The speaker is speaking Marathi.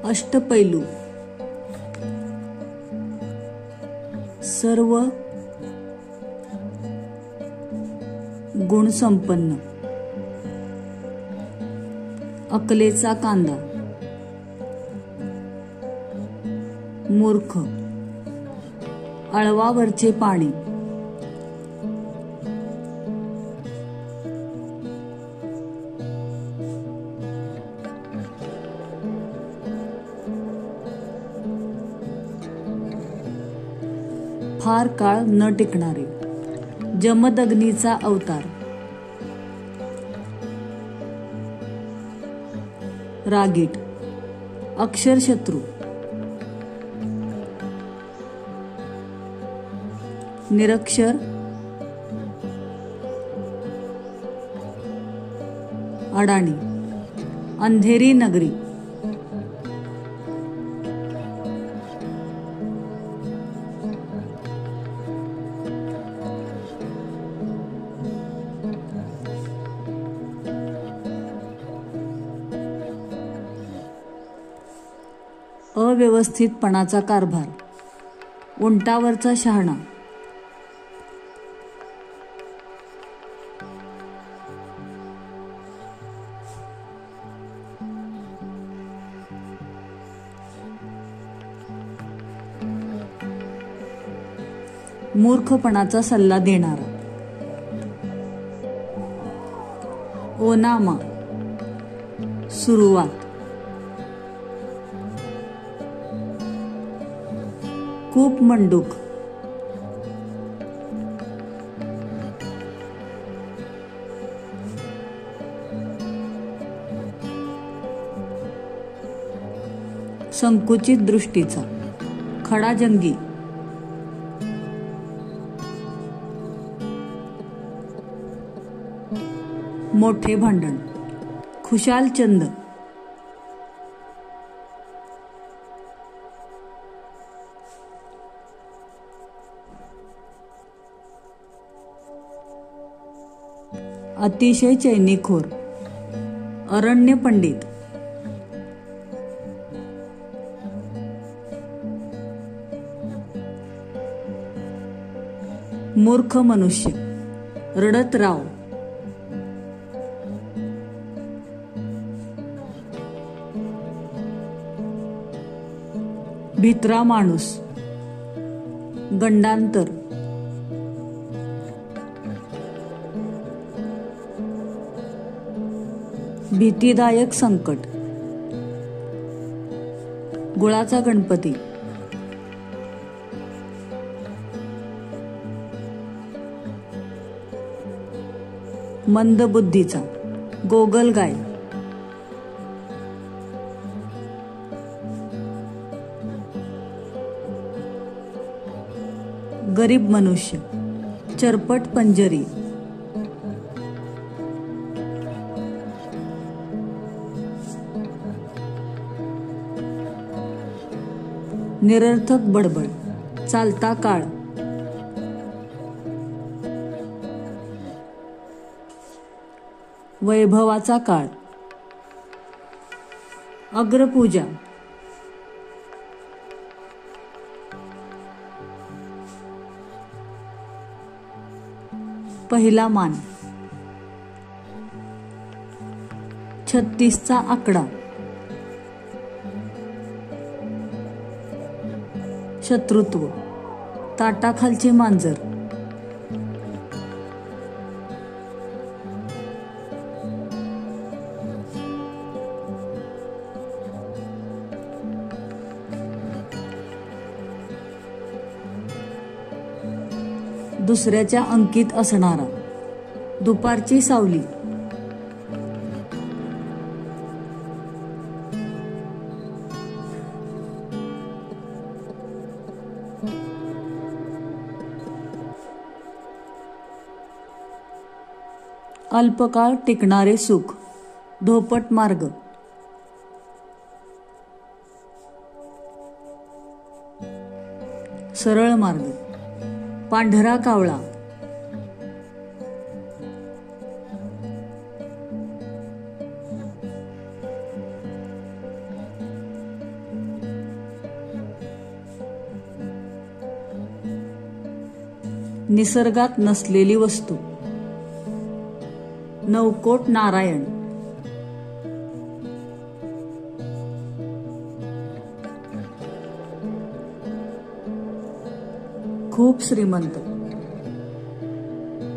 अष्टपैलू, सर्व गुणसंपन्न, अकलेचा कांदा, मूर्ख, आळवावरचे पाणी, फार काळ न टिकणारे, जमदग्नीचा अवतार, रागीट, अक्षरशत्रू, निरक्षर, अडाणी, अंधेरी नगरी, अव्यवस्थितपणाचा कारभार, उंटावरचा शहाणा, मूर्खपणाचा सल्ला देणारा, ओनामा, सुरुवात, कूप मंडूक, संकुचित दृष्टीचा, खडाजंगी, मोठे भांडण, खुशाल चंद, अतिशय चैनीखोर, अरण्य पंडित, मूर्ख मनुष्य, रडत राव, भित्रा माणूस, गंडांतर, भीतीदायक संकट, गुळाचा गणपती, मंदबुद्धीचा, गोगलगाय, गरीब मनुष्य, चरपट पंजरी, निरर्थक बडबड, चालता काळ, वैभवाचा काळ, अग्रपूजा, पहिला मान, 36चा आकडा, शत्रुत्व, ताटाखालचे मांजर, दुसऱ्याच्या अंकित असणारा, दुपारची सावली, अल्पकाळ टिकणारे सुख, धोपट मार्ग, सरळ मार्ग, पांढरा कावळा, निसर्गात नसलेली वस्तू. नवकोट नारायण. खूप श्रीमंत.